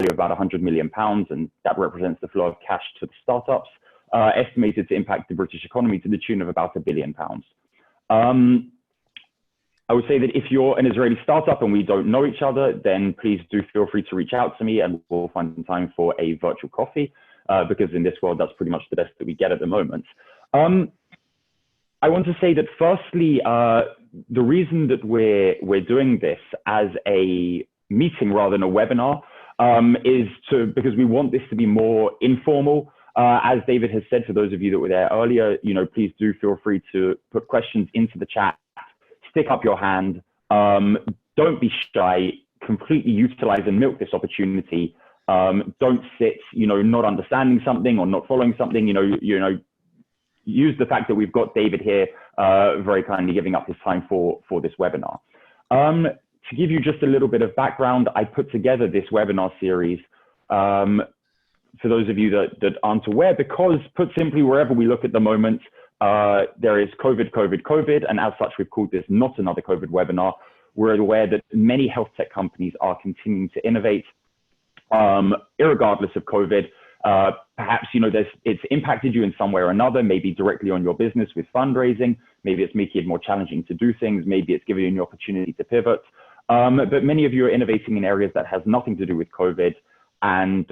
of about £100 million, and that represents the flow of cash to the startups, estimated to impact the British economy to the tune of about £1 billion. I would say that if you're an Israeli startup and we don't know each other, then please do feel free to reach out to me and we'll find some time for a virtual coffee, because in this world, that's pretty much the best that we get at the moment. I want to say that firstly, the reason that we're doing this as a meeting rather than a webinar is because we want this to be more informal. As David has said, for those of you that were there earlier, please do feel free to put questions into the chat. Stick up your hand, don't be shy, completely utilize and milk this opportunity. Don't sit, not understanding something or not following something, use the fact that we've got David here very kindly giving up his time for this webinar. To give you just a little bit of background, I put together this webinar series for those of you that aren't aware, because put simply, wherever we look at the moment, there is COVID, and as such, we've called this not another COVID webinar. We're aware that many health tech companies are continuing to innovate, irregardless of COVID. Perhaps, it's impacted you in some way or another, maybe directly on your business with fundraising, maybe it's making it more challenging to do things, maybe it's giving you an opportunity to pivot. But many of you are innovating in areas that has nothing to do with COVID. And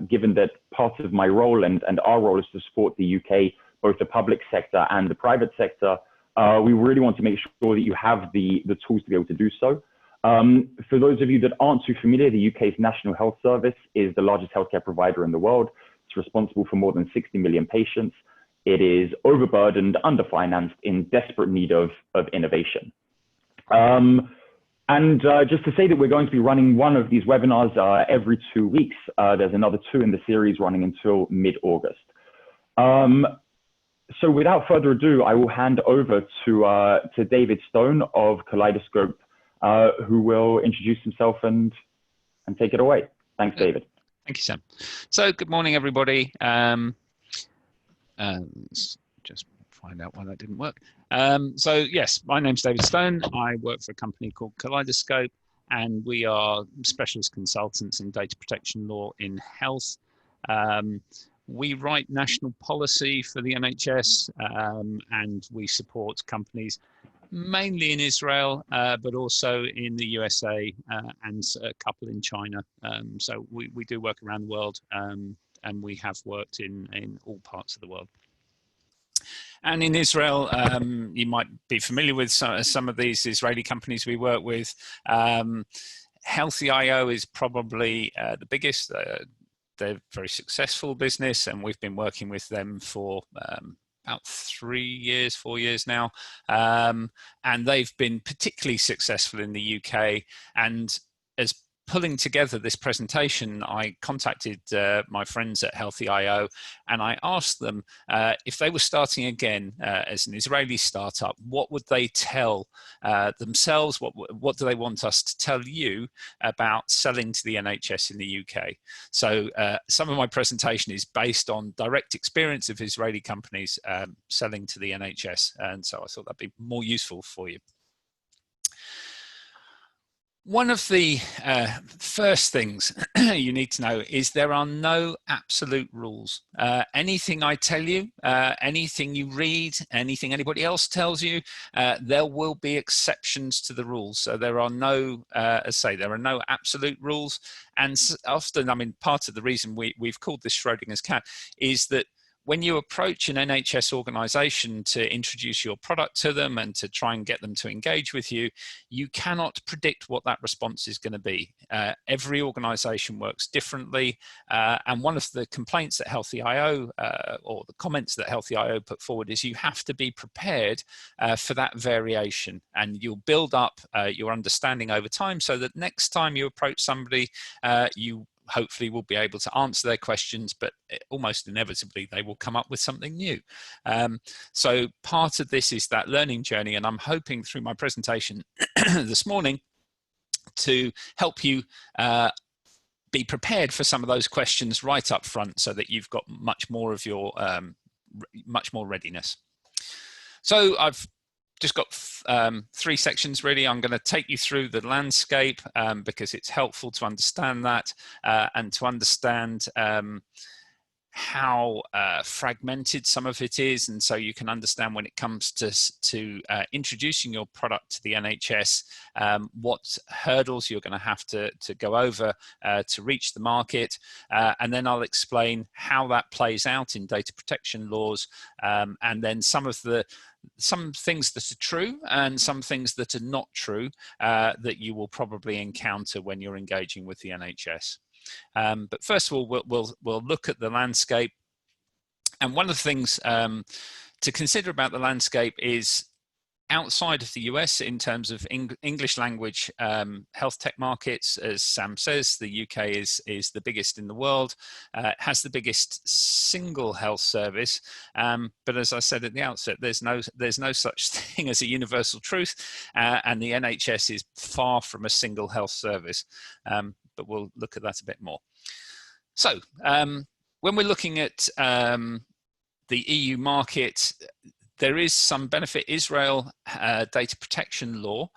given that part of my role and our role is to support the UK, both the public sector and the private sector, we really want to make sure that you have the tools to be able to do so. For those of you that aren't too familiar, the UK's National Health Service is the largest healthcare provider in the world. It's responsible for more than 60 million patients. It is overburdened, underfinanced, in desperate need of innovation. Just to say that we're going to be running one of these webinars every 2 weeks. There's another 2 in the series running until mid-August. So without further ado, I will hand over to David Stone of Kaleidoscope, who will introduce himself and take it away. Thanks, David. Thank you, Sam. So good morning, everybody. Let's just find out why that didn't work. So yes, my name's David Stone. I work for a company called Kaleidoscope, and we are specialist consultants in data protection law in health. We write national policy for the NHS, and we support companies mainly in Israel, but also in the USA and a couple in China. So we do work around the world, and we have worked in all parts of the world. And in Israel, you might be familiar with some of these Israeli companies we work with. Healthyio is probably the biggest. They're a very successful business, and we've been working with them for about 4 years now. And they've been particularly successful in the UK. And as pulling together this presentation, I contacted my friends at Healthyio, and I asked them if they were starting again as an Israeli startup, what would they tell themselves? What do they want us to tell you about selling to the NHS in the UK? So some of my presentation is based on direct experience of Israeli companies selling to the NHS, and so I thought that'd be more useful for you. One of the first things you need to know is there are no absolute rules. Anything I tell you, anything you read, anything anybody else tells you, there will be exceptions to the rules. So there are no, as I say, there are no absolute rules. And often, I mean, part of the reason we've called this Schrodinger's cat is that when you approach an NHS organisation to introduce your product to them and to try and get them to engage with you, you cannot predict what that response is going to be. Every organisation works differently, and one of the complaints that Healthyio, or the comments that Healthyio put forward, is you have to be prepared for that variation, and you'll build up your understanding over time so that next time you approach somebody, you hopefully will be able to answer their questions, but almost inevitably they will come up with something new. So part of this is that learning journey, and I'm hoping through my presentation this morning to help you be prepared for some of those questions right up front so that you've got much more of your much more readiness. So I've just got 3 sections really. I'm going to take you through the landscape because it's helpful to understand that and to understand how fragmented some of it is, and so you can understand when it comes to introducing your product to the NHS, what hurdles you're going to have to go over to reach the market, and then I'll explain how that plays out in data protection laws, and then some things that are true and some things that are not true that you will probably encounter when you're engaging with the NHS. But first of all, we'll look at the landscape. And one of the things to consider about the landscape is outside of the US in terms of English language health tech markets. As Sam says, the UK is the biggest in the world. It has the biggest single health service. But as I said at the outset, there's no such thing as a universal truth. And the NHS is far from a single health service. But we'll look at that a bit more. So when we're looking at the EU market, there is some benefit. Israel data protection law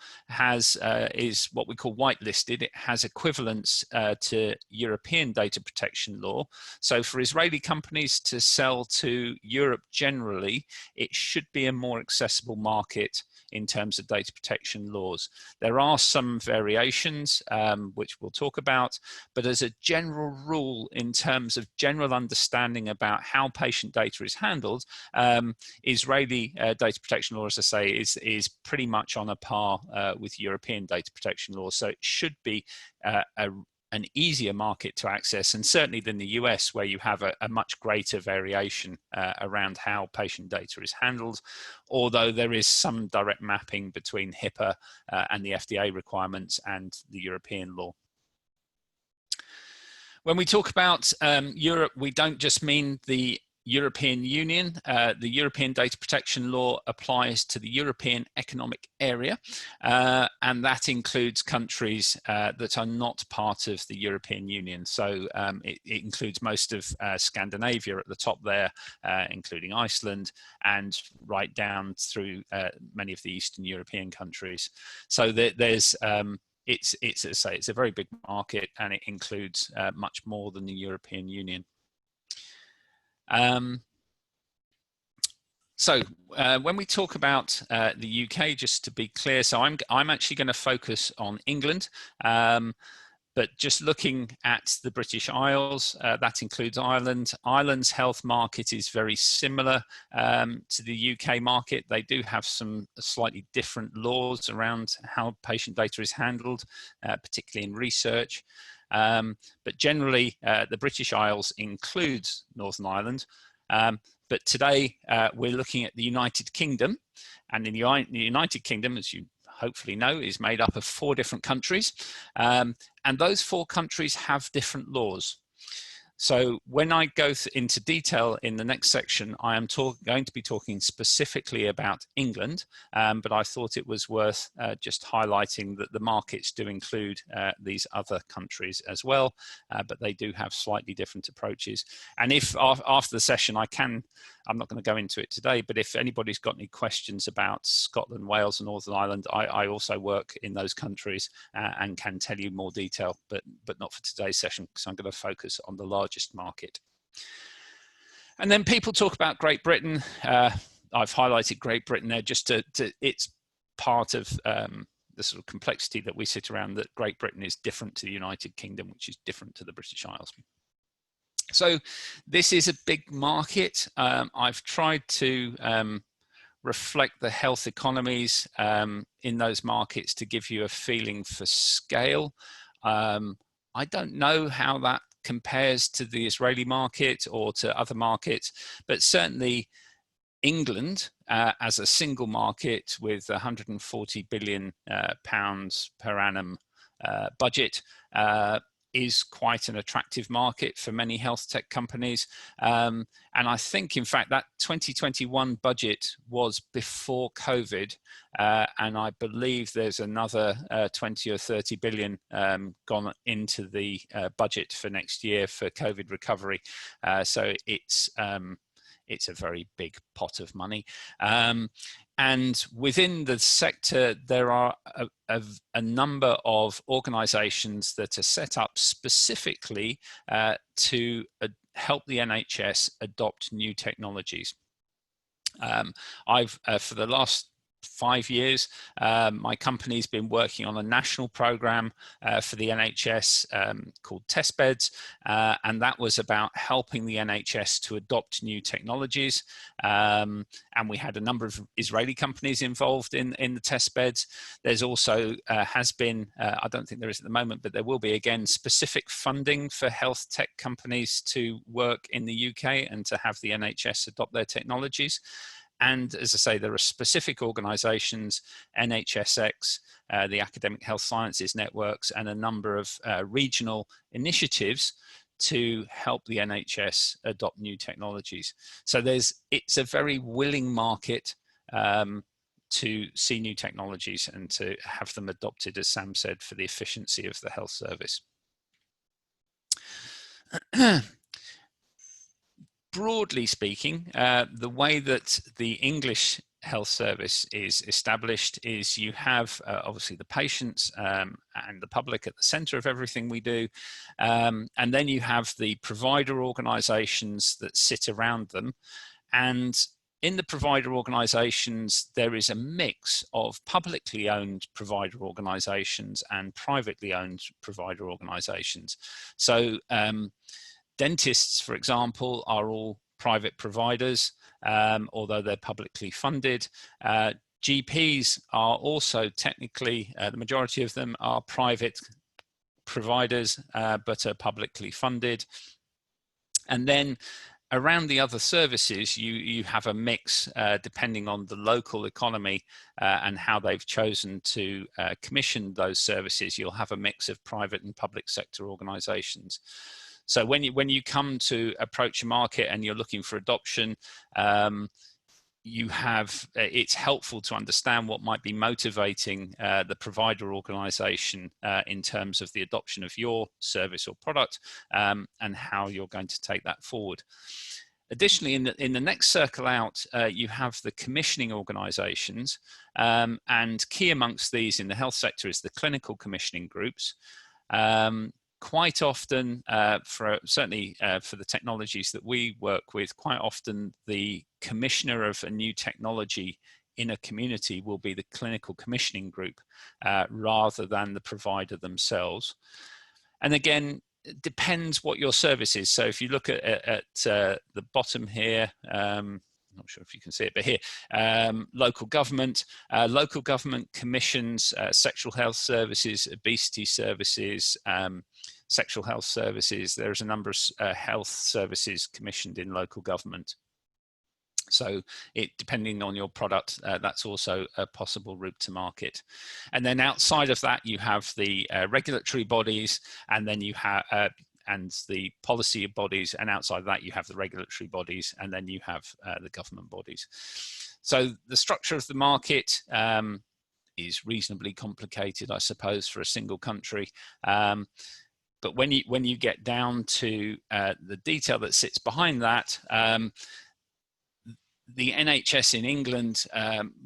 is what we call whitelisted. It has equivalence to European data protection law. So for Israeli companies to sell to Europe generally, it should be a more accessible market in terms of data protection laws. There are some variations, which we'll talk about, but as a general rule, in terms of general understanding about how patient data is handled, Israeli data protection law, as I say, is pretty much on a par with European data protection law. So it should be an easier market to access, and certainly than the US, where you have a much greater variation around how patient data is handled, although there is some direct mapping between HIPAA and the FDA requirements and the European law. When we talk about Europe, we don't just mean the European Union. The European data protection law applies to the European Economic Area, and that includes countries that are not part of the European Union. So it includes most of Scandinavia at the top there, including Iceland, and right down through many of the Eastern European countries. So there's it's as I say, it's a very big market, and it includes much more than the European Union. So when we talk about the UK, just to be clear, so I'm actually going to focus on England, but just looking at the British Isles, that includes Ireland. Ireland's health market is very similar to the UK market. They do have some slightly different laws around how patient data is handled, particularly in research. But generally, the British Isles includes Northern Ireland. But today, we're looking at the United Kingdom. And in the United Kingdom, as you hopefully know, is made up of 4 different countries. And those 4 countries have different laws. So when I go into detail in the next section, I am going to be talking specifically about England, but I thought it was worth just highlighting that the markets do include these other countries as well, but they do have slightly different approaches. And if after the session, I'm not going to go into it today, but if anybody's got any questions about Scotland, Wales and Northern Ireland, I also work in those countries and can tell you more detail, but not for today's session, because I'm going to focus on the largest market. And then people talk about Great Britain. I've highlighted Great Britain there just it's part of the sort of complexity that we sit around, that Great Britain is different to the United Kingdom, which is different to the British Isles. So this is a big market. I've tried to reflect the health economies in those markets to give you a feeling for scale. I don't know how that compares to the Israeli market or to other markets, but certainly England as a single market with 140 billion pounds per annum budget is quite an attractive market for many health tech companies. And I think, in fact, that 2021 budget was before COVID. And I believe there's another 20 or 30 billion gone into the budget for next year for COVID recovery. So it's a very big pot of money. And within the sector, there are a number of organisations that are set up specifically to help the NHS adopt new technologies. I've, for the last 5 years, my company's been working on a national program for the NHS called Testbeds, and that was about helping the NHS to adopt new technologies. And we had a number of Israeli companies involved in the testbeds. There's also has been, I don't think there is at the moment, but there will be again specific funding for health tech companies to work in the UK and to have the NHS adopt their technologies. And as I say, there are specific organisations, NHSX, the Academic Health Sciences Networks, and a number of regional initiatives to help the NHS adopt new technologies. So it's a very willing market to see new technologies and to have them adopted, as Sam said, for the efficiency of the health service. Broadly speaking, the way that the English health service is established is you have obviously the patients and the public at the centre of everything we do, and then you have the provider organisations that sit around them. And in the provider organisations, there is a mix of publicly owned provider organisations and privately owned provider organisations. So dentists, for example, are all private providers, although they're publicly funded. GPs are also technically, the majority of them are private providers, but are publicly funded. And then around the other services, you have a mix depending on the local economy and how they've chosen to commission those services. You'll have a mix of private and public sector organisations. So when you come to approach a market and you're looking for adoption, it's helpful to understand what might be motivating the provider organisation in terms of the adoption of your service or product, and how you're going to take that forward. Additionally, in the next circle out, you have the commissioning organisations, and key amongst these in the health sector is the clinical commissioning groups. Quite often, certainly for the technologies that we work with, quite often the commissioner of a new technology in a community will be the clinical commissioning group rather than the provider themselves. And again, it depends what your service is. So if you look at the bottom here, I'm not sure if you can see it, but here, local government commissions sexual health services, obesity services, sexual health services. There's a number of health services commissioned in local government. So depending on your product, that's also a possible route to market. And then outside of that, you have the regulatory bodies, and then you have and the policy bodies, and outside of that you have the regulatory bodies, and then you have the government bodies. So the structure of the market is reasonably complicated, I suppose, for a single country. But when you get down to the detail that sits behind that, the NHS in England,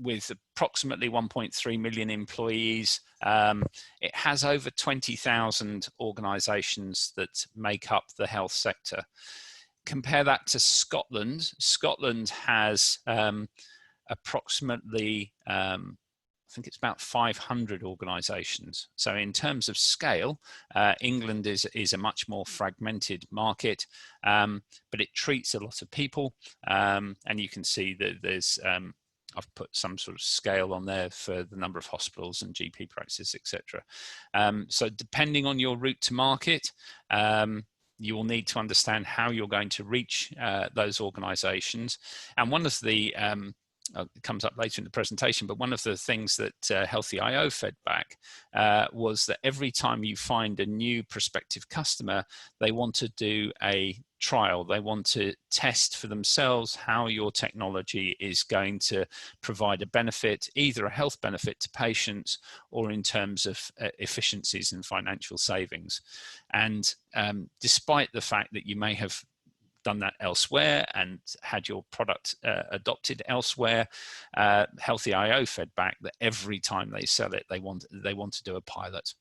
with approximately 1.3 million employees, it has over 20,000 organisations that make up the health sector. Compare that to Scotland. Scotland has approximately, I think it's about 500 organisations. So in terms of scale, England is a much more fragmented market, but it treats a lot of people. And you can see that there's, I've put some sort of scale on there for the number of hospitals and GP practices, etc. So depending on your route to market, you will need to understand how you're going to reach those organisations. And one of the it comes up later in the presentation, but one of the things that Healthyio fed back was that every time you find a new prospective customer, they want to do a trial. They want to test for themselves how your technology is going to provide a benefit, either a health benefit to patients or in terms of efficiencies and financial savings. And despite the fact that you may have done that elsewhere and had your product adopted elsewhere, Healthyio fed back that every time they sell it, they want to do a pilot.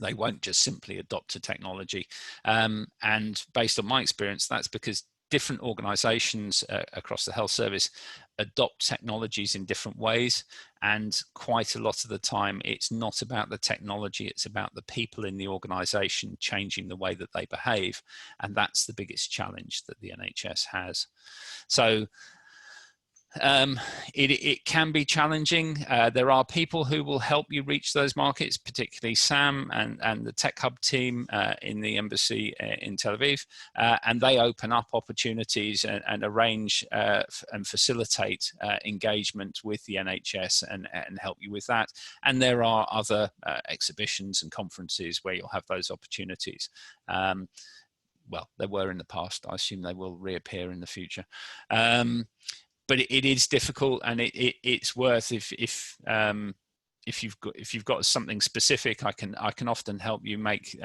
They won't just simply adopt a technology. And based on my experience, that's because different organizations across the health service adopt technologies in different ways. And quite a lot of the time, it's not about the technology, it's about the people in the organization changing the way that they behave. And that's the biggest challenge that the NHS has. So it can be challenging. There are people who will help you reach those markets, particularly Sam and the Tech Hub team in the embassy in Tel Aviv, and they open up opportunities and arrange and facilitate engagement with the NHS and help you with that. And there are other exhibitions and conferences where you'll have those opportunities. Well, there were in the past. I assume they will reappear in the future. But it is difficult, and it's worth if you've got something specific, I can often help you make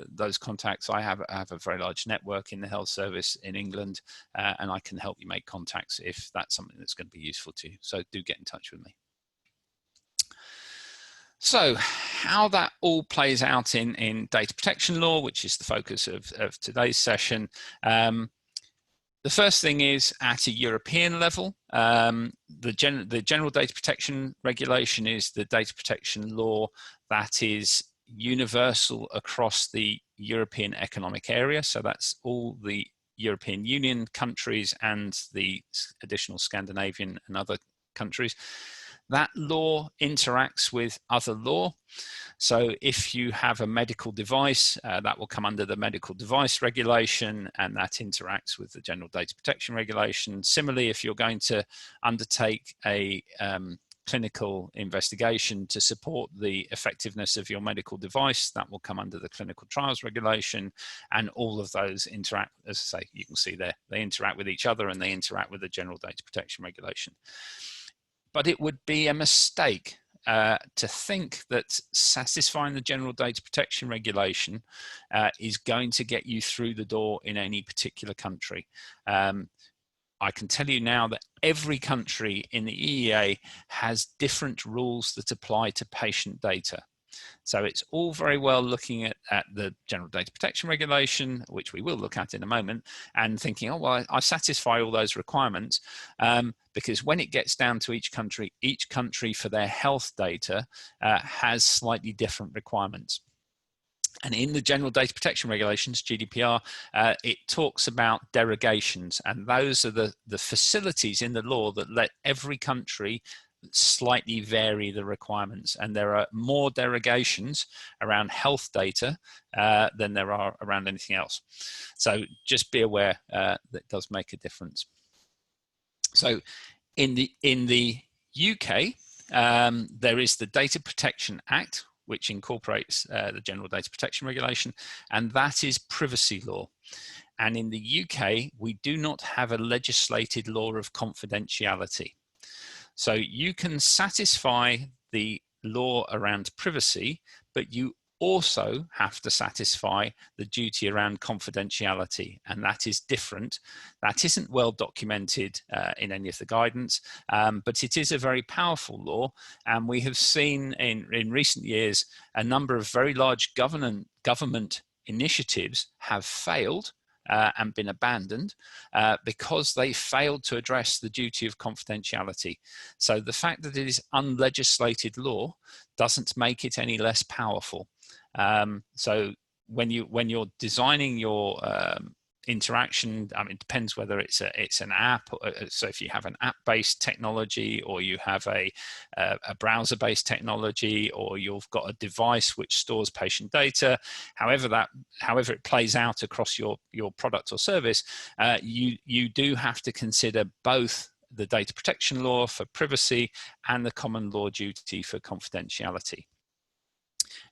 those contacts. I have a very large network in the health service in England, and I can help you make contacts if that's something that's going to be useful to you. So do get in touch with me. So how that all plays out in data protection law, which is the focus of today's session. The first thing is at a European level, the General Data Protection Regulation is the data protection law that is universal across the European Economic Area. So that's all the European Union countries and the additional Scandinavian and other countries. That law interacts with other law. So if you have a medical device, that will come under the medical device regulation, and that interacts with the General Data Protection Regulation. Similarly, if you're going to undertake a clinical investigation to support the effectiveness of your medical device, that will come under the Clinical Trials Regulation. And all of those interact, as I say, you can see there, they interact with each other and they interact with the General Data Protection Regulation. But it would be a mistake to think that satisfying the General Data Protection Regulation is going to get you through the door in any particular country. I can tell you now that every country in the EEA has different rules that apply to patient data. So it's all very well looking at the General Data Protection Regulation, which we will look at in a moment, and thinking, oh, well, I satisfy all those requirements, because when it gets down to each country for their health data has slightly different requirements. And in the General Data Protection Regulations, GDPR, it talks about derogations, and those are the facilities in the law that let every country slightly vary the requirements. And there are more derogations around health data than there are around anything else. So just be aware that does make a difference. So in the UK, there is the Data Protection Act, which incorporates the General Data Protection Regulation, and that is privacy law. And in the UK, we do not have a legislated law of confidentiality. So you can satisfy the law around privacy, but you also have to satisfy the duty around confidentiality, and that is different. That isn't well documented in any of the guidance, but it is a very powerful law, and we have seen in recent years a number of very large government initiatives have failed and been abandoned because they failed to address the duty of confidentiality. So the fact that it is unlegislated law doesn't make it any less powerful. So when you're designing your interaction, I mean, it depends whether it's an app. So if you have an app-based technology, or you have a browser-based technology, or you've got a device which stores patient data, however it plays out across your product or service, you do have to consider both the data protection law for privacy and the common law duty for confidentiality.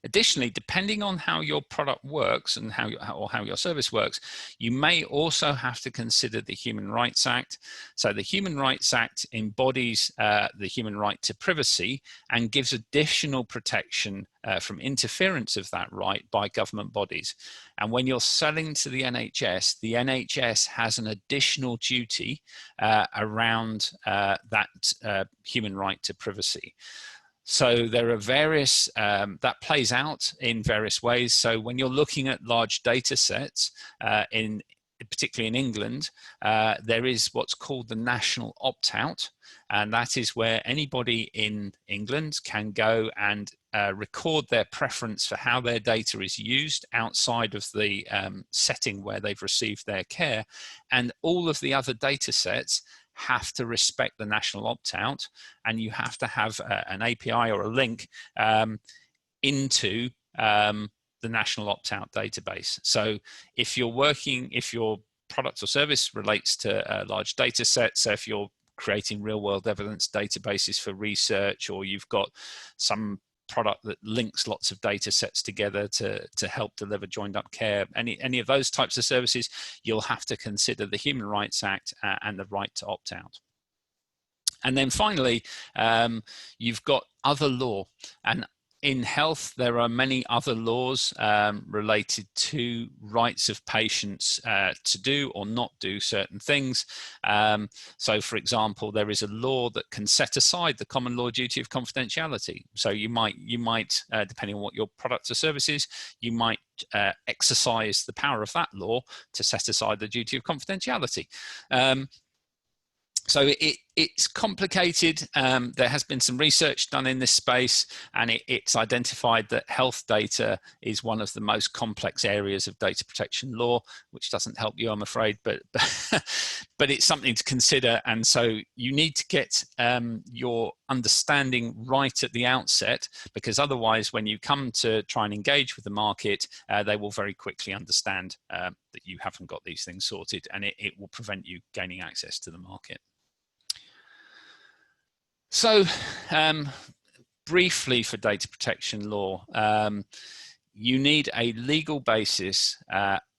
Additionally, depending on how your product works and how your service works, you may also have to consider the Human Rights Act. So the Human Rights Act embodies the human right to privacy and gives additional protection from interference of that right by government bodies. And when you're selling to the NHS has an additional duty around that human right to privacy. So there are various, that plays out in various ways. So when you're looking at large data sets, particularly in England, there is what's called the national opt-out. And that is where anybody in England can go and record their preference for how their data is used outside of the setting where they've received their care. And all of the other data sets have to respect the national opt-out, and you have to have an API or a link into the national opt-out database. So if your product or service relates to large data sets, so if you're creating real-world evidence databases for research, or you've got some product that links lots of data sets together to help deliver joined up care, any of those types of services, you'll have to consider the Human Rights Act and the right to opt out. And then finally, you've got other law. And in health, there are many other laws related to rights of patients to do or not do certain things. So, for example, there is a law that can set aside the common law duty of confidentiality. So you might, depending on what your product or service is, you might exercise the power of that law to set aside the duty of confidentiality. So it's complicated. There has been some research done in this space, and it's identified that health data is one of the most complex areas of data protection law, which doesn't help you, I'm afraid, but it's something to consider. And so you need to get your understanding right at the outset, because otherwise when you come to try and engage with the market, they will very quickly understand that you haven't got these things sorted, and it will prevent you gaining access to the market. So briefly, for data protection law, you need a legal basis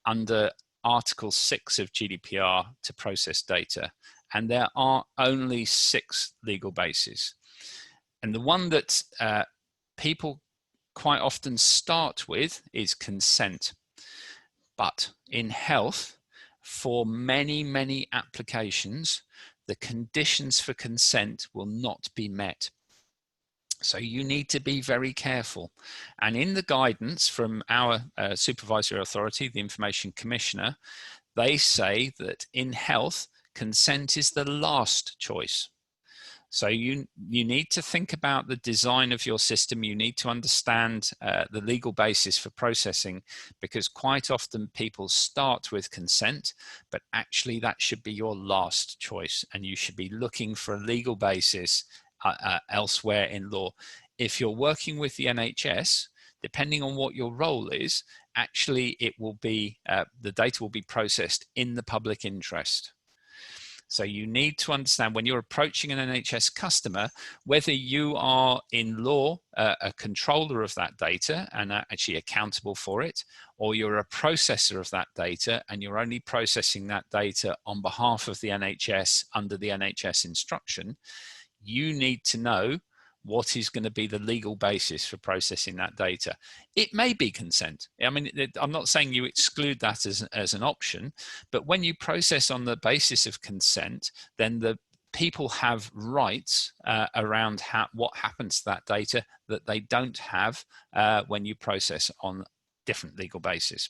under Article 6 of GDPR to process data, and there are only 6 legal bases. And the one that people quite often start with is consent. But in health, for many, many applications, the conditions for consent will not be met. So you need to be very careful. And in the guidance from our supervisory authority, the Information Commissioner, they say that in health, consent is the last choice. So you need to think about the design of your system. You need to understand the legal basis for processing, because quite often people start with consent, but actually that should be your last choice, and you should be looking for a legal basis elsewhere in law. If you're working with the NHS, depending on what your role is, actually it will be, the data will be processed in the public interest. So you need to understand when you're approaching an NHS customer, whether you are in law a controller of that data and are actually accountable for it, or you're a processor of that data and you're only processing that data on behalf of the NHS under the NHS instruction. You need to know what is going to be the legal basis for processing that data. It may be consent. I mean, I'm not saying you exclude that as an option, but when you process on the basis of consent, then the people have rights around what happens to that data that they don't have when you process on different legal basis.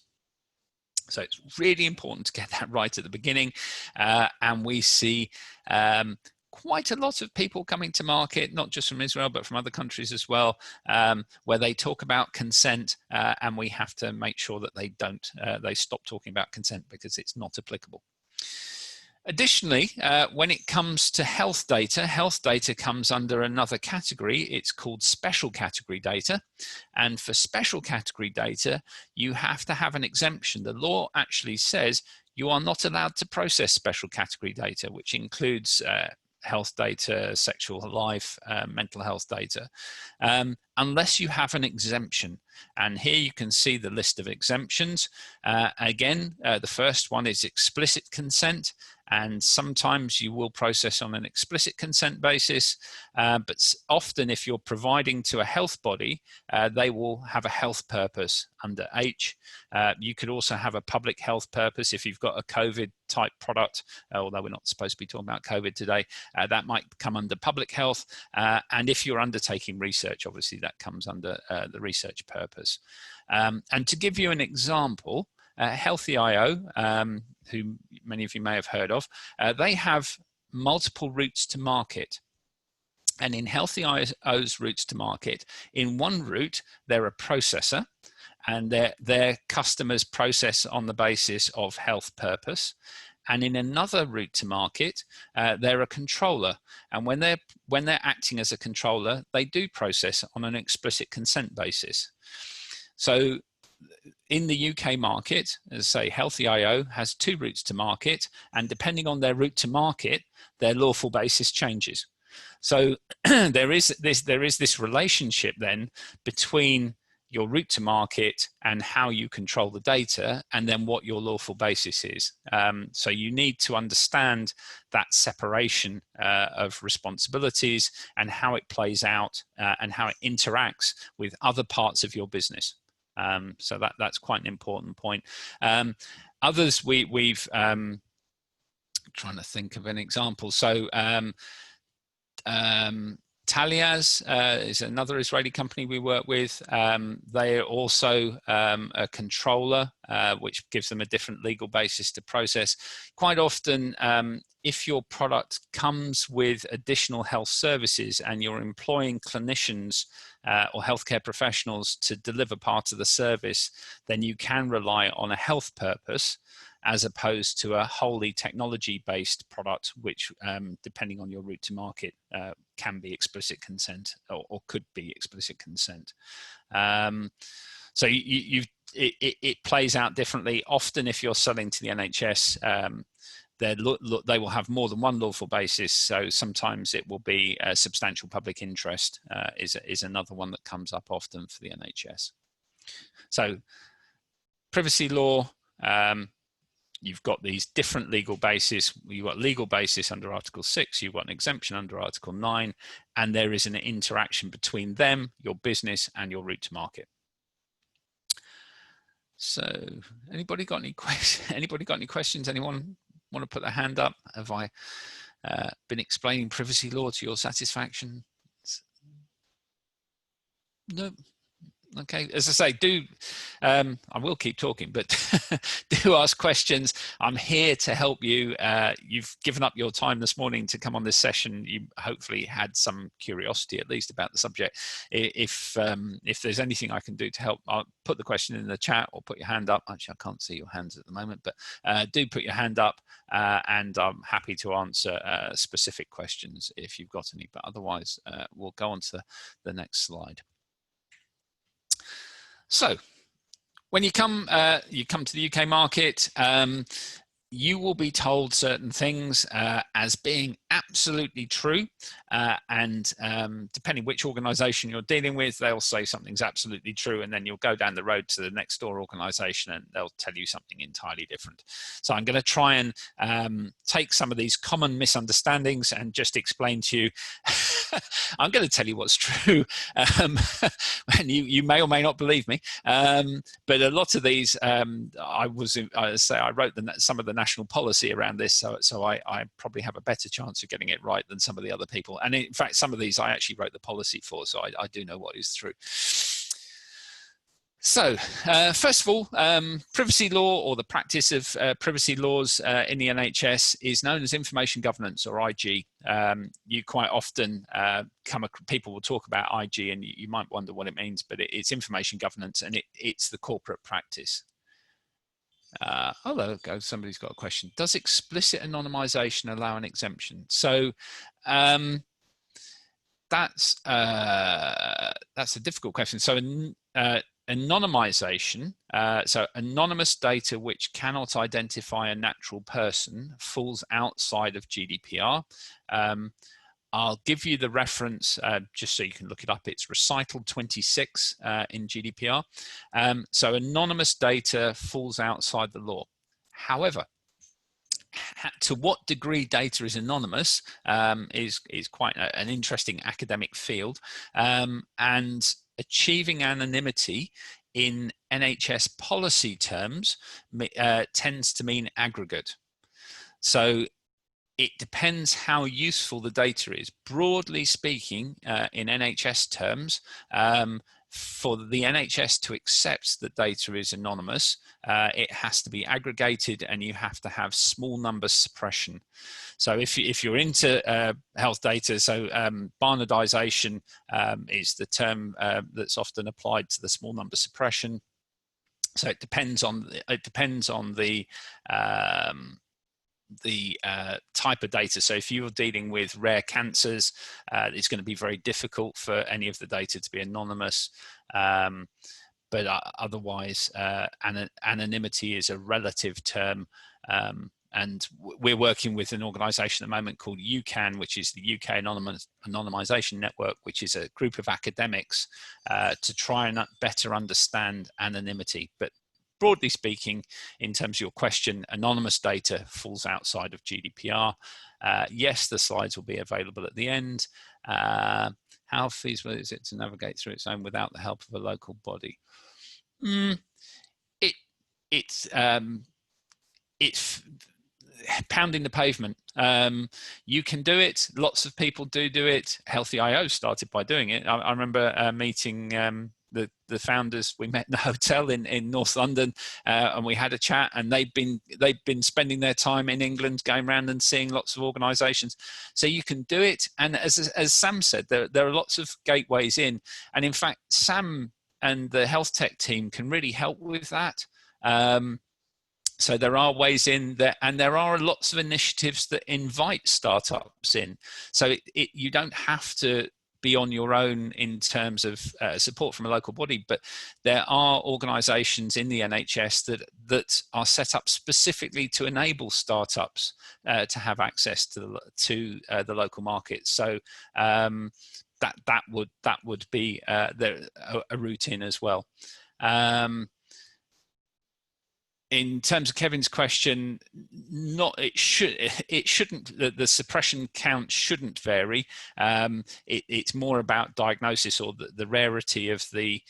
So it's really important to get that right at the beginning, and we see quite a lot of people coming to market, not just from Israel, but from other countries as well, where they talk about consent, and we have to make sure that they stop talking about consent because it's not applicable. Additionally, when it comes to health data comes under another category. It's called special category data. And for special category data, you have to have an exemption. The law actually says you are not allowed to process special category data, which includes health data, sexual life, mental health data, unless you have an exemption. And here you can see the list of exemptions. Again, the first one is explicit consent. And sometimes you will process on an explicit consent basis, but often if you're providing to a health body, they will have a health purpose under H. You could also have a public health purpose if you've got a COVID type product, although we're not supposed to be talking about COVID today, that might come under public health. And if you're undertaking research, obviously that comes under the research purpose. And to give you an example, Healthyio, who many of you may have heard of, they have multiple routes to market. And in Healthyio's routes to market, in one route, they're a processor, and their customers process on the basis of health purpose. And in another route to market, they're a controller. And when they're acting as a controller, they do process on an explicit consent basis. So in the UK market, as I say, Healthyio has two routes to market, and depending on their route to market, their lawful basis changes. So there is this relationship then between your route to market and how you control the data, and then what your lawful basis is. So you need to understand that separation of responsibilities and how it plays out and how it interacts with other parts of your business. So that's quite an important point. Others we've trying to think of an example. So Talias is another Israeli company we work with. They are also a controller, which gives them a different legal basis to process. Quite often, if your product comes with additional health services and you're employing clinicians or healthcare professionals to deliver part of the service, then you can rely on a health purpose, as opposed to a wholly technology-based product, which, depending on your route to market, can be explicit consent or could be explicit consent. So it plays out differently. Often, if you're selling to the NHS, they will have more than one lawful basis. So sometimes it will be a substantial public interest is another one that comes up often for the NHS. So privacy law. You've got these different legal bases. You've got legal basis under Article 6, you've got an exemption under Article 9, and there is an interaction between them, your business, and your route to market. So anybody got any questions? Anybody got any questions? Anyone want to put their hand up? Have I been explaining privacy law to your satisfaction? No. Okay, as I say, I will keep talking, but do ask questions. I'm here to help you. You've given up your time this morning to come on this session. You hopefully had some curiosity, at least, about the subject. If there's anything I can do to help, I'll put the question in the chat or put your hand up. Actually, I can't see your hands at the moment, but do put your hand up, and I'm happy to answer specific questions if you've got any. But otherwise, we'll go on to the next slide. So when you come to the UK market, you will be told certain things as being absolutely true, and depending which organisation you're dealing with, they'll say something's absolutely true, and then you'll go down the road to the next door organisation and they'll tell you something entirely different. So I'm going to try and take some of these common misunderstandings and just explain to you. I'm going to tell you what's true, and you may or may not believe me, but a lot of these, I wrote some of the national policy around this, so I probably have a better chance of getting it right than some of the other people. And in fact, some of these I actually wrote the policy for, so I do know what is true. So first of all, privacy law, or the practice of privacy laws in the NHS, is known as information governance, or IG. You quite often people will talk about IG, and you might wonder what it means, but it's information governance, and it's the corporate practice. Oh, there we go. Somebody's got a question. Does explicit anonymisation allow an exemption? So that's a difficult question. So anonymisation, so anonymous data which cannot identify a natural person, falls outside of GDPR. I'll give you the reference just so you can look it up. It's recital 26 in GDPR. So anonymous data falls outside the law. However, to what degree data is anonymous is quite an interesting academic field, and achieving anonymity in NHS policy terms tends to mean aggregate. So it depends how useful the data is. Broadly speaking, in NHS terms, for the NHS to accept that data is anonymous, it has to be aggregated and you have to have small number suppression. So if you're into health data, so Barnardization is the term that's often applied to the small number suppression. So it depends on the type of data. So if you're dealing with rare cancers, it's going to be very difficult for any of the data to be anonymous. But otherwise, anonymity is a relative term. And we're working with an organisation at the moment called UCAN, which is the UK Anonymisation Network, which is a group of academics to try and better understand anonymity. But broadly speaking, in terms of your question, anonymous data falls outside of GDPR. Yes, the slides will be available at the end. How feasible is it to navigate through its own without the help of a local body? It's pounding the pavement. You can do it. Lots of people do it. Healthyio started by doing it. I remember meeting the founders. We met in the hotel in North London, and we had a chat. And they've been spending their time in England, going around and seeing lots of organisations. So you can do it. And as Sam said, there are lots of gateways in. And in fact, Sam and the health tech team can really help with that. So there are ways in there, and there are lots of initiatives that invite startups in. So you don't have to be on your own in terms of support from a local body, but there are organisations in the NHS that are set up specifically to enable startups to have access to the local market. So that would be a route in as well. In terms of Kevin's question, the suppression count shouldn't vary. It's more about diagnosis or the rarity of the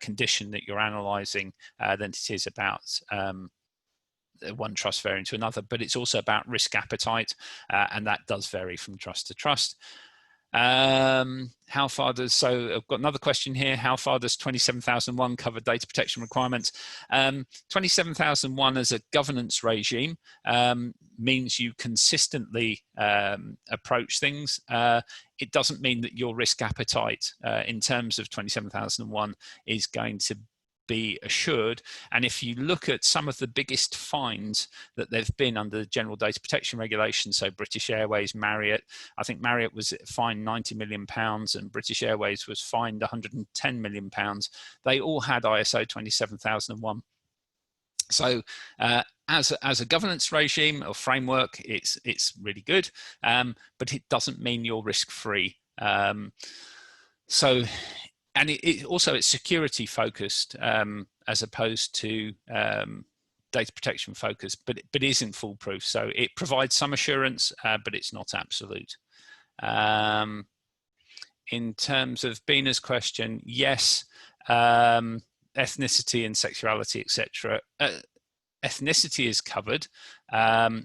condition that you're analysing than it is about one trust varying to another. But it's also about risk appetite, and that does vary from trust to trust. How far does, so I've got another question here, how far does 27001 cover data protection requirements? 27001 as a governance regime means you consistently approach things. It doesn't mean that your risk appetite in terms of 27001 is going to be assured. And if you look at some of the biggest fines that there've been under the general data protection regulation, so British Airways, Marriott, I think Marriott was fined £90 million and British Airways was fined £110 million. They all had ISO 27001. So as a governance regime or framework, it's really good, but it doesn't mean you're risk-free. And it's security focused as opposed to data protection focused, but isn't foolproof. So it provides some assurance, but it's not absolute. In terms of Bina's question, yes, ethnicity and sexuality, etc. Ethnicity is covered.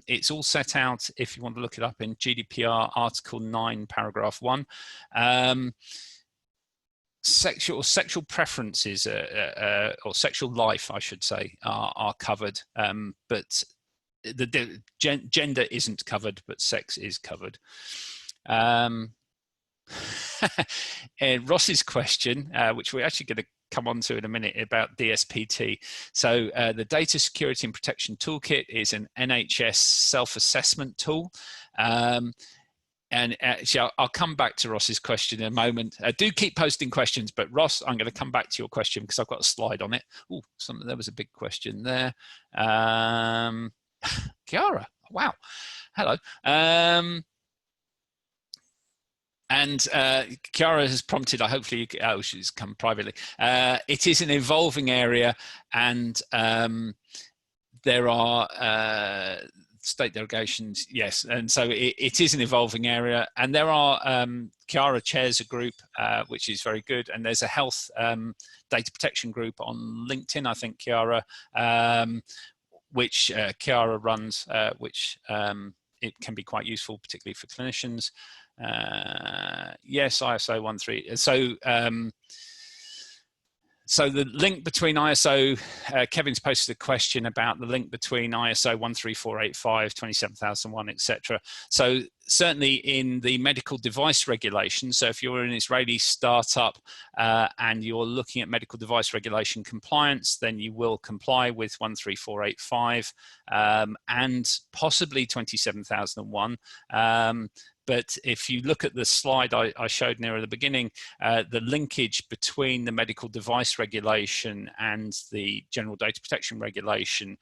It's all set out, if you want to look it up, in GDPR Article 9, Paragraph 1. Sexual preferences or sexual life, I should say, are covered, but the gender isn't covered, but sex is covered. Ross's question, which we're actually going to come on to in a minute, about DSPT. So the Data Security and Protection Toolkit is an NHS self-assessment tool. And actually, I'll come back to Ross's question in a moment. Do keep posting questions, but Ross, I'm going to come back to your question because I've got a slide on it. Oh, there was a big question there. Chiara, wow, hello. And Chiara has prompted, hopefully, she's come privately. It is an evolving area, and there are state derogations, yes. And so it is an evolving area. And there are, Chiara chairs a group, which is very good. And there's a health data protection group on LinkedIn, I think, Chiara, which Chiara runs, which it can be quite useful, particularly for clinicians. Yes, ISO 13. So the link between ISO, Kevin's posted a question about the link between ISO 13485, 27001, etc. So certainly in the medical device regulation, so if you're an Israeli startup and you're looking at medical device regulation compliance, then you will comply with 13485 and possibly 27001. But if you look at the slide I showed near the beginning, the linkage between the medical device regulation and the general data protection regulation,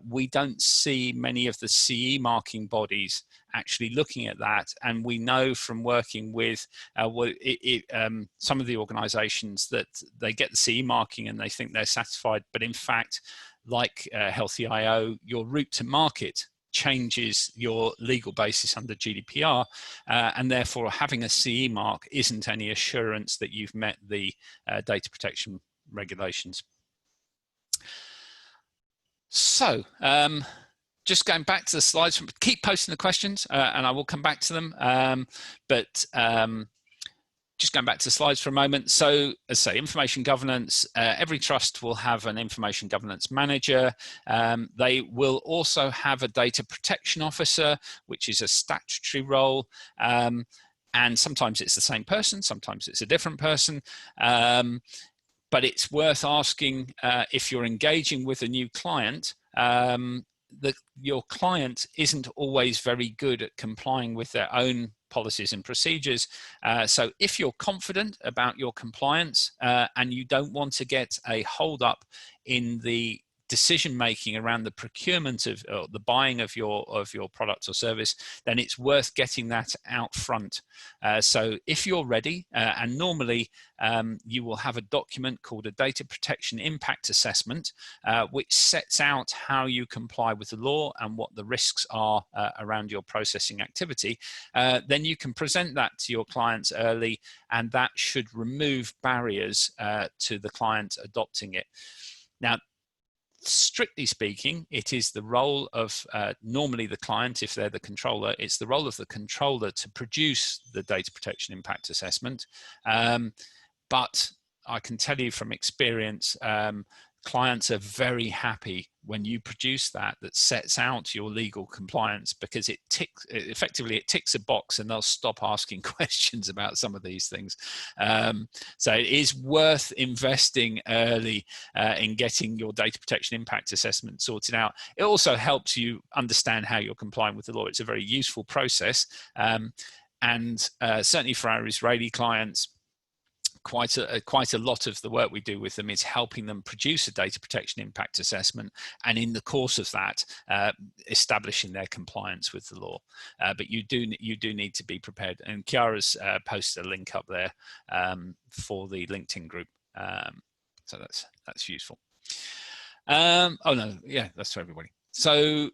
we don't see many of the CE marking bodies actually looking at that. And we know from working with some of the organizations that they get the CE marking and they think they're satisfied. But in fact, like Healthyio, your route to market changes your legal basis under GDPR, and therefore having a CE mark isn't any assurance that you've met the data protection regulations. So just going back to the slides, keep posting the questions and I will come back to them, just going back to the slides for a moment. So as I say, information governance, every trust will have an information governance manager. They will also have a data protection officer, which is a statutory role. And sometimes it's the same person, sometimes it's a different person. But it's worth asking if you're engaging with a new client, that your client isn't always very good at complying with their own policies and procedures. So if you're confident about your compliance and you don't want to get a hold up in the decision making around the procurement of or the buying of your product or service, then it's worth getting that out front. So if you're ready, and normally you will have a document called a data protection impact assessment, which sets out how you comply with the law and what the risks are around your processing activity, then you can present that to your clients early, and that should remove barriers to the client adopting it. Now, strictly speaking, it is the role of normally the client, if they're the controller, it's the role of the controller to produce the data protection impact assessment. But I can tell you from experience, clients are very happy when you produce that sets out your legal compliance, because it ticks a box and they'll stop asking questions about some of these things. So it is worth investing early in getting your data protection impact assessment sorted out. It also helps you understand how you're complying with the law. It's a very useful process. And certainly for our Israeli clients, quite a lot of the work we do with them is helping them produce a data protection impact assessment, and in the course of that, establishing their compliance with the law. But you do need to be prepared. And Chiara's posted a link up there for the LinkedIn group, so that's useful. Oh no, yeah, that's for everybody. So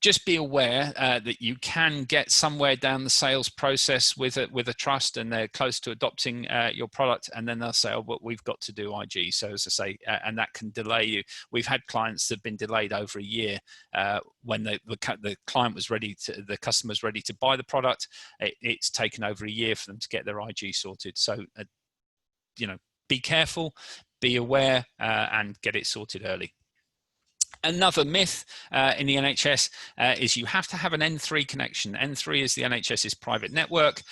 just be aware that you can get somewhere down the sales process with a trust, and they're close to adopting your product, and then they'll say, "Oh, but we've got to do IG." So as I say, and that can delay you. We've had clients that have been delayed over a year when the client was ready to, the customer's ready to buy the product. It's taken over a year for them to get their IG sorted. So you know, be careful, be aware, and get it sorted early. Another myth in the NHS is you have to have an N3 connection. N3 is the NHS's private network,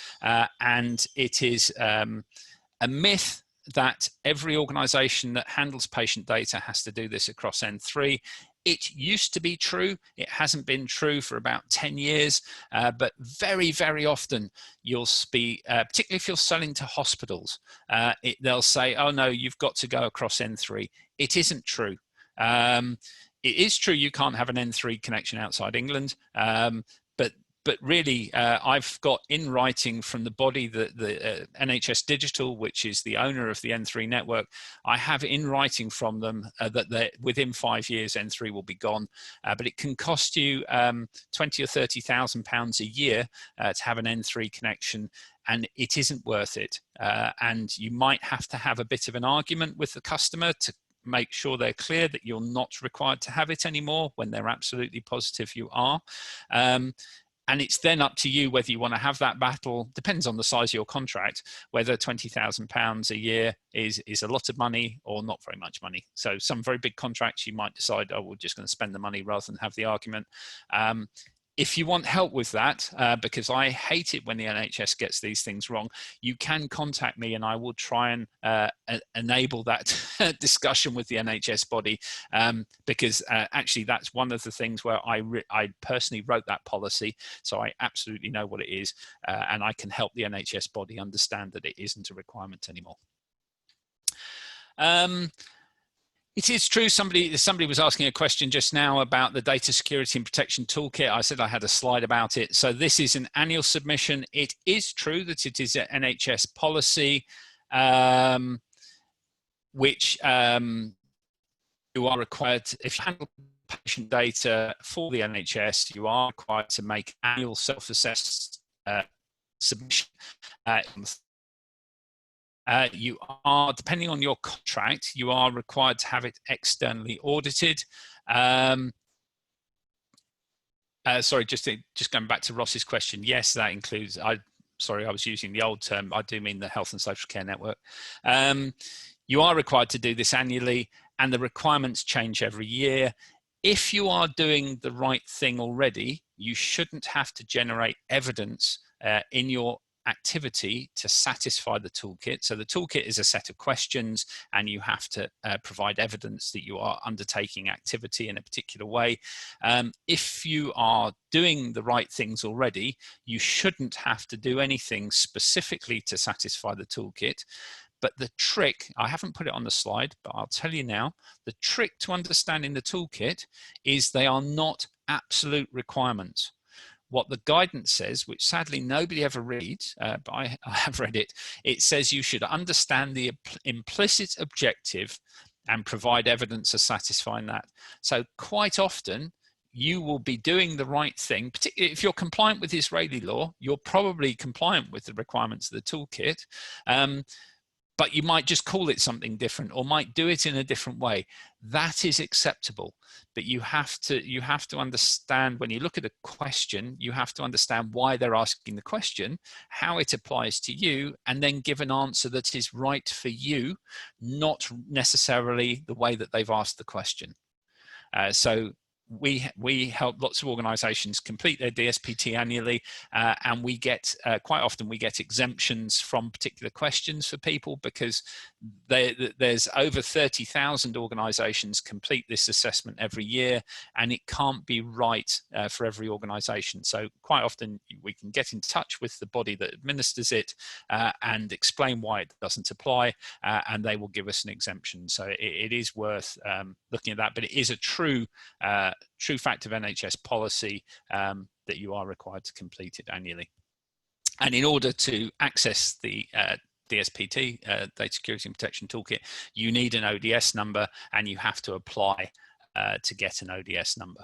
and it is a myth that every organisation that handles patient data has to do this across N3. It used to be true. It hasn't been true for about 10 years, but very, very often you'll be, particularly if you're selling to hospitals, they'll say, oh no, you've got to go across N3. It isn't true. It is true you can't have an N3 connection outside England, but really, I've got in writing from the body, the NHS Digital, which is the owner of the N3 network, I have in writing from them that within 5 years N3 will be gone, but it can cost you 20 or 30,000 pounds a year to have an N3 connection, and it isn't worth it. And you might have to have a bit of an argument with the customer to make sure they're clear that you're not required to have it anymore when they're absolutely positive you are. And it's then up to you whether you want to have that battle. Depends on the size of your contract, whether £20,000 a year is a lot of money or not very much money. So some very big contracts, you might decide, oh, we're just going to spend the money rather than have the argument. If you want help with that, because I hate it when the NHS gets these things wrong, you can contact me and I will try and enable that discussion with the NHS body, because actually that's one of the things where I personally wrote that policy, so I absolutely know what it is, and I can help the NHS body understand that it isn't a requirement anymore. It is true, somebody was asking a question just now about the Data Security and Protection Toolkit. I said I had a slide about it. So this is an annual submission. It is true that it is an NHS policy, which you are required to, if you handle patient data for the NHS, you are required to make annual self-assessed submission. You are, depending on your contract, you are required to have it externally audited. Sorry, just going back to Ross's question. Yes, that includes, sorry, I was using the old term. I do mean the Health and Social Care Network. You are required to do this annually, and the requirements change every year. If you are doing the right thing already, you shouldn't have to generate evidence in your activity to satisfy the toolkit. So the toolkit is a set of questions, and you have to provide evidence that you are undertaking activity in a particular way. If you are doing the right things already, you shouldn't have to do anything specifically to satisfy the toolkit. But the trick, I haven't put it on the slide, but I'll tell you now, the trick to understanding the toolkit is they are not absolute requirements. What the guidance says, which sadly nobody ever reads, but I have read it, it says you should understand the implicit objective and provide evidence of satisfying that. So quite often, you will be doing the right thing, particularly if you're compliant with Israeli law, you're probably compliant with the requirements of the toolkit, but you might just call it something different or might do it in a different way. That is acceptable, but you have to understand, when you look at a question, you have to understand why they're asking the question, how it applies to you, and then give an answer that is right for you, not necessarily the way that they've asked the question. So we help lots of organizations complete their DSPT annually, and we get quite often we get exemptions from particular questions for people, because there's over 30,000 organizations complete this assessment every year, and it can't be right for every organization. So quite often we can get in touch with the body that administers it and explain why it doesn't apply, and they will give us an exemption. So it is worth looking at that, but it is a true fact of NHS policy that you are required to complete it annually. And in order to access the DSPT, Data Security and Protection Toolkit, you need an ODS number, and you have to apply to get an ODS number.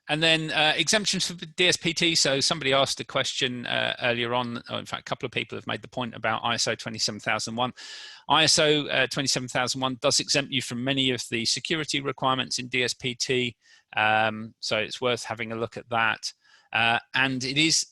And then exemptions for DSPT. So somebody asked a question earlier on, or in fact, a couple of people have made the point about ISO 27001. ISO 27001 does exempt you from many of the security requirements in DSPT. So it's worth having a look at that. And it is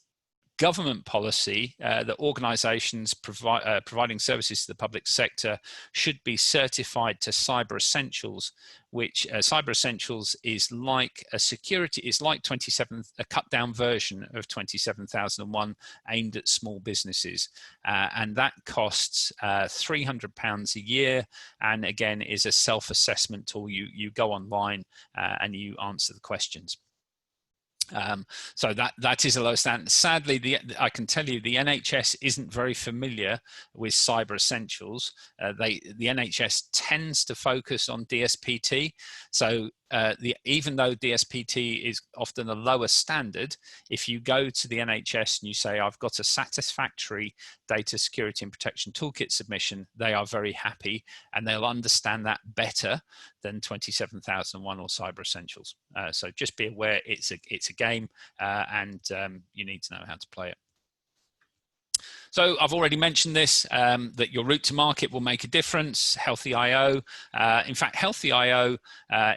government policy that organisations providing services to the public sector should be certified to Cyber Essentials, which Cyber Essentials is like a security, it's like a cut down version of 27001 aimed at small businesses. And that costs £300 a year, and again is a self-assessment tool. You go online and you answer the questions. So that is a low standard. Sadly, I can tell you the NHS isn't very familiar with Cyber Essentials. The NHS tends to focus on DSPT. So even though DSPT is often a lower standard, if you go to the NHS and you say, I've got a satisfactory data security and protection toolkit submission, they are very happy and they'll understand that better than 27001 or Cyber Essentials. So just be aware it's a game and you need to know how to play it. So I've already mentioned this, that your route to market will make a difference. Healthyio, in fact, Healthyio,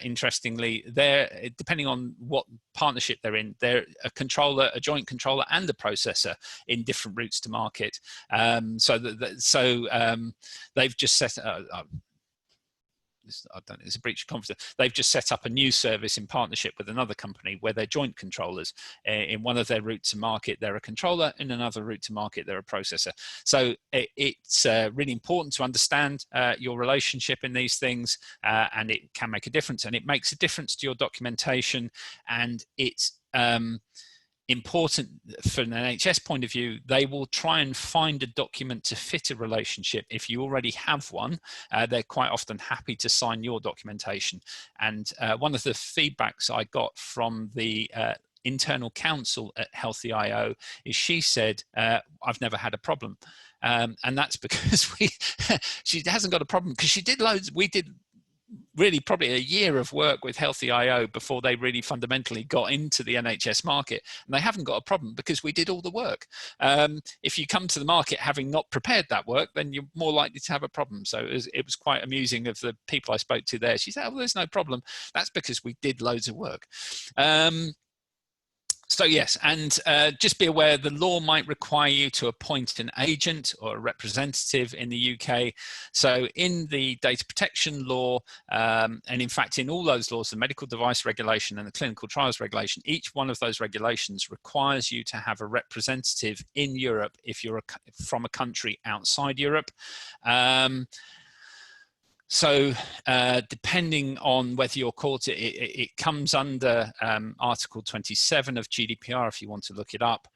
interestingly, they're, depending on what partnership they're in, they're a controller, a joint controller and a processor in different routes to market. So they've just set, I don't know, it's a breach of confidence. They've just set up a new service in partnership with another company where they're joint controllers. In one of their routes to market, they're a controller. In another route to market, they're a processor. So it's really important to understand your relationship in these things, and it can make a difference. And it makes a difference to your documentation. And it's important from an NHS point of view. They will try and find a document to fit a relationship. If you already have one, they're quite often happy to sign your documentation. And one of the feedbacks I got from the internal counsel at Healthyio is she said, I've never had a problem. And that's because she hasn't got a problem because she did loads. We did really probably a year of work with Healthyio before they really fundamentally got into the NHS market, and they haven't got a problem because we did all the work. If you come to the market having not prepared that work, then you're more likely to have a problem. So it was quite amusing of the people I spoke to there. She said, oh, well, there's no problem. That's because we did loads of work. So yes, and just be aware the law might require you to appoint an agent or a representative in the UK. So in the data protection law, and in fact in all those laws, the medical device regulation and the clinical trials regulation, each one of those regulations requires you to have a representative in Europe if you're from a country outside Europe. So depending on whether you're caught, it comes under Article 27 of GDPR if you want to look it up.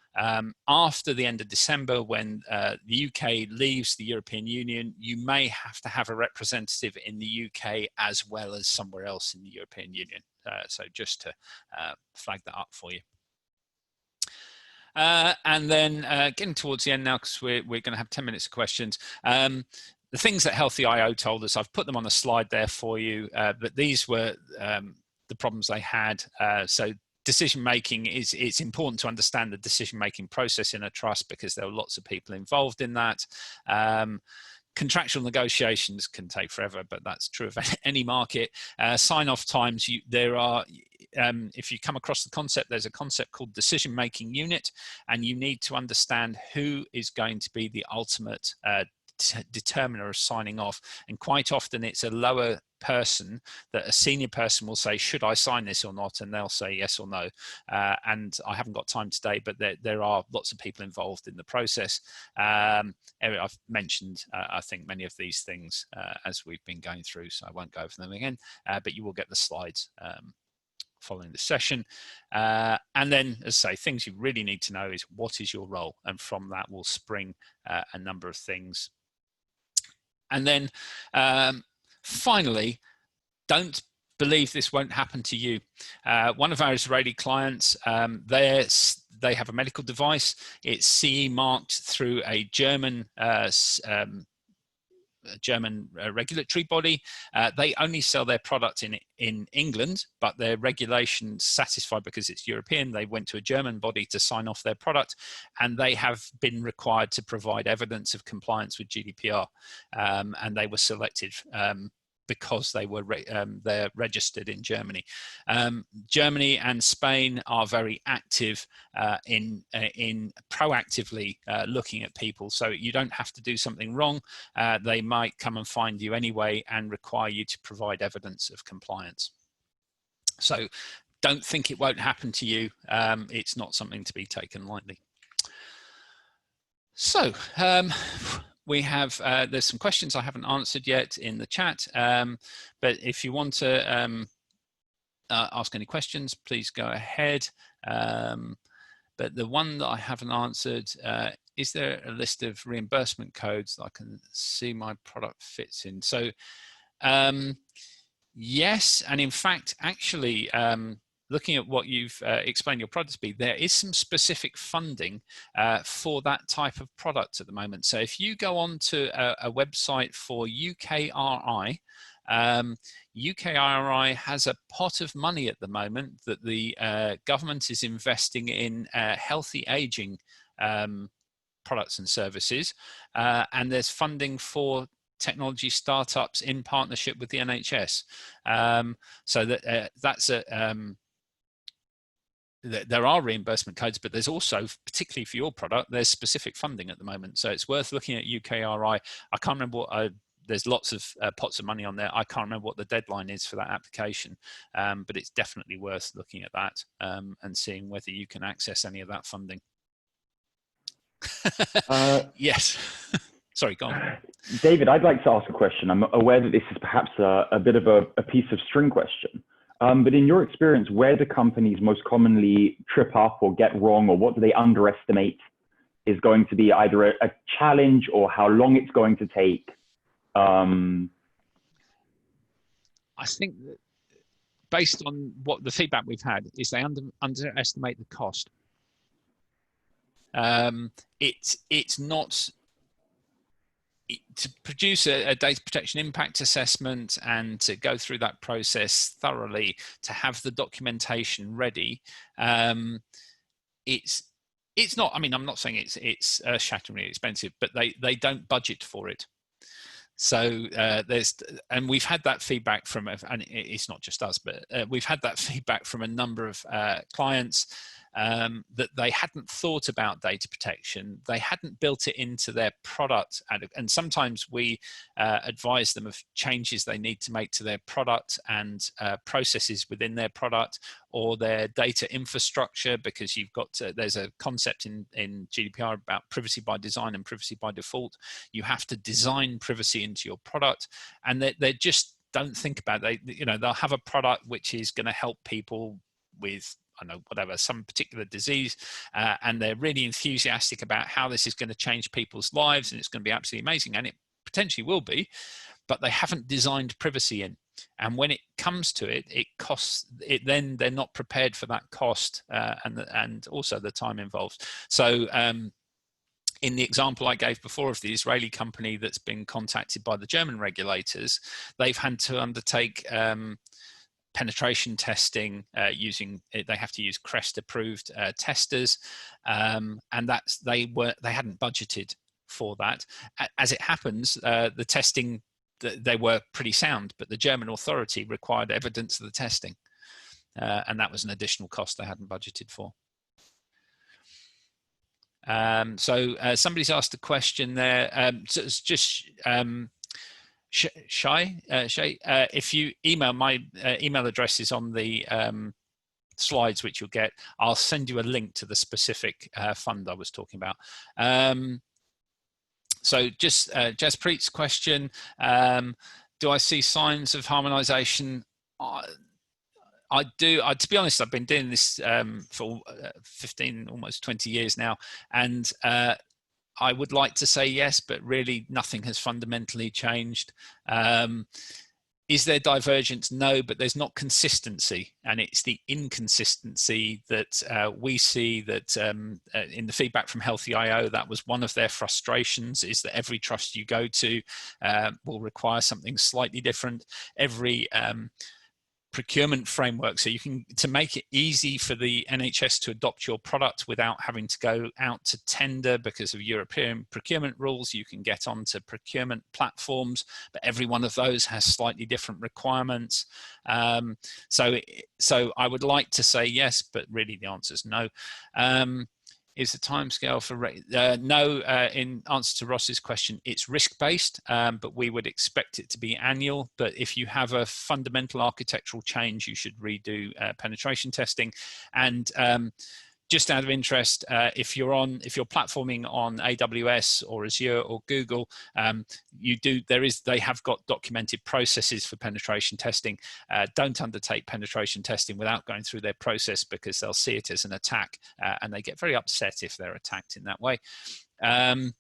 After the end of December, when the UK leaves the European Union, you may have to have a representative in the UK as well as somewhere else in the European Union. So just to flag that up for you. And then getting towards the end now, because we're going to have 10 minutes of questions. The things that Healthyio told us, I've put them on a slide there for you, but these were the problems they had. So decision-making it's important to understand the decision-making process in a trust because there are lots of people involved in that. Contractual negotiations can take forever, but that's true of any market. Sign-off times, if you come across the concept, there's a concept called decision-making unit, and you need to understand who is going to be the ultimate determiner of signing off. And quite often it's a lower person that a senior person will say, should I sign this or not? And they'll say yes or no. And I haven't got time today, but there are lots of people involved in the process. I've mentioned, I think, many of these things as we've been going through, so I won't go over them again, but you will get the slides following the session. And then, as I say, things you really need to know is what is your role? And from that will spring a number of things. And then finally, don't believe this won't happen to you. One of our Israeli clients, they have a medical device. It's CE marked through a German regulatory body. They only sell their product in England, but their regulations satisfied because it's European. They went to a German body to sign off their product, and they have been required to provide evidence of compliance with GDPR, and they were selected because they were they're registered in Germany. Germany and Spain are very active in proactively looking at people, so you don't have to do something wrong. They might come and find you anyway and require you to provide evidence of compliance. So don't think it won't happen to you. It's not something to be taken lightly. So we have, there's some questions I haven't answered yet in the chat, but if you want to ask any questions, please go ahead. But the one that I haven't answered, is there a list of reimbursement codes that I can see my product fits in? So yes, and in fact, actually, looking at what you've explained your product to be, there is some specific funding for that type of product at the moment. So if you go on to a website for UKRI, UKRI has a pot of money at the moment that the government is investing in healthy aging products and services, and there's funding for technology startups in partnership with the NHS. So that that's a there are reimbursement codes, but there's also, particularly for your product, there's specific funding at the moment. So it's worth looking at UKRI. I can't remember what, there's lots of pots of money on there. I can't remember what the deadline is for that application, but it's definitely worth looking at that and seeing whether you can access any of that funding. Yes. Sorry, go on. David, I'd like to ask a question. I'm aware that this is perhaps a bit of a piece of string question. But in your experience, where do companies most commonly trip up or get wrong, or what do they underestimate is going to be either a challenge or how long it's going to take? I think that based on what the feedback we've had is they underestimate the cost. It's not to produce a data protection impact assessment and to go through that process thoroughly, to have the documentation ready. It's not, I mean, I'm not saying it's shatteringly expensive, but they don't budget for it. So and we've had that feedback from, and it's not just us, but we've had that feedback from a number of clients that they hadn't thought about data protection. They hadn't built it into their product. And sometimes we advise them of changes they need to make to their product and processes within their product or their data infrastructure, because you've got to, there's a concept in GDPR about privacy by design and privacy by default. You have to design privacy into your product, and they just don't think about it. They'll have a product which is going to help people with, I don't know, whatever, some particular disease, and they're really enthusiastic about how this is going to change people's lives and it's going to be absolutely amazing, and it potentially will be, but they haven't designed privacy in. And when it comes to it, it costs it. Then they're not prepared for that cost and also the time involved. So in the example I gave before of the Israeli company that's been contacted by the German regulators, they've had to undertake penetration testing using, they have to use CREST approved testers, and that's they hadn't budgeted for that. As it happens, the testing, they were pretty sound, but the German authority required evidence of the testing, and that was an additional cost they hadn't budgeted for. So somebody's asked a question there. So it's just Shay, if you email, my email address is on the slides which you'll get. I'll send you a link to the specific fund I was talking about. So just Jaspreet's question, do I see signs of harmonization? I do. To be honest, I've been doing this for 15, almost 20 years now, and I would like to say yes, but really nothing has fundamentally changed. Is there divergence? No, but there's not consistency, and it's the inconsistency that we see that in the feedback from Healthyio, that was one of their frustrations, is that every trust you go to will require something slightly different. Every procurement framework, so you can, to make it easy for the NHS to adopt your product without having to go out to tender because of European procurement rules. You can get onto procurement platforms, but every one of those has slightly different requirements. So I would like to say yes, but really the answer is no. Is the timescale for no? In answer to Ross's question, it's risk-based, but we would expect it to be annual. But if you have a fundamental architectural change, you should redo penetration testing. And just out of interest, if you're platforming on AWS or Azure or Google, they have got documented processes for penetration testing. Don't undertake penetration testing without going through their process, because they'll see it as an attack, and they get very upset if they're attacked in that way. In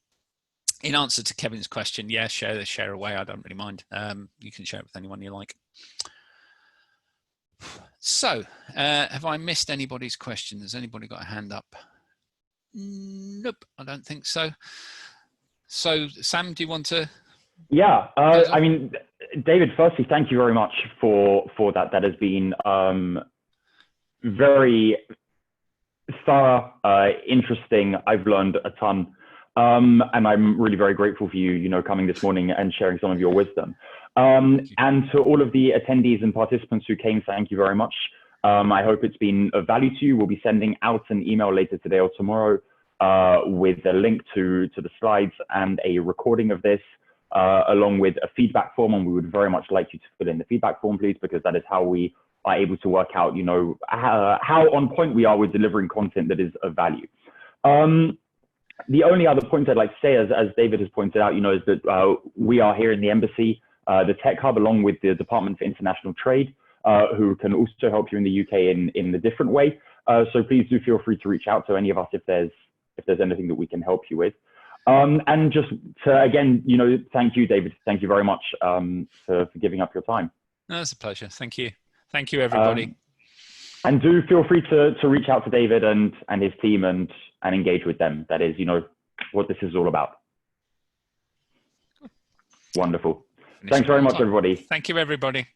answer to Kevin's question, yeah, share away. I don't really mind. You can share it with anyone you like. So, have I missed anybody's question? Has anybody got a hand up? Nope, I don't think so. So, Sam, do you want to? Yeah, I mean, David, firstly, thank you very much for that. That has been very thorough, interesting. I've learned a ton. And I'm really very grateful for you, coming this morning and sharing some of your wisdom. And to all of the attendees and participants who came, thank you very much. I hope it's been of value to you. We'll be sending out an email later today or tomorrow with a link to the slides and a recording of this, along with a feedback form. And we would very much like you to fill in the feedback form, please, because that is how we are able to work out, how on point we are with delivering content that is of value. The only other point I'd like to say, as David has pointed out, is that we are here in the embassy, the Tech Hub, along with the Department for International Trade, who can also help you in the UK in a different way. So please do feel free to reach out to any of us if there's anything that we can help you with. And just to, again, thank you, David. Thank you very much for giving up your time. No, it's a pleasure. Thank you. Thank you, everybody. And do feel free to reach out to David and his team and engage with them. That is, what this is all about. Wonderful. Thanks very much, everybody. Thank you, everybody.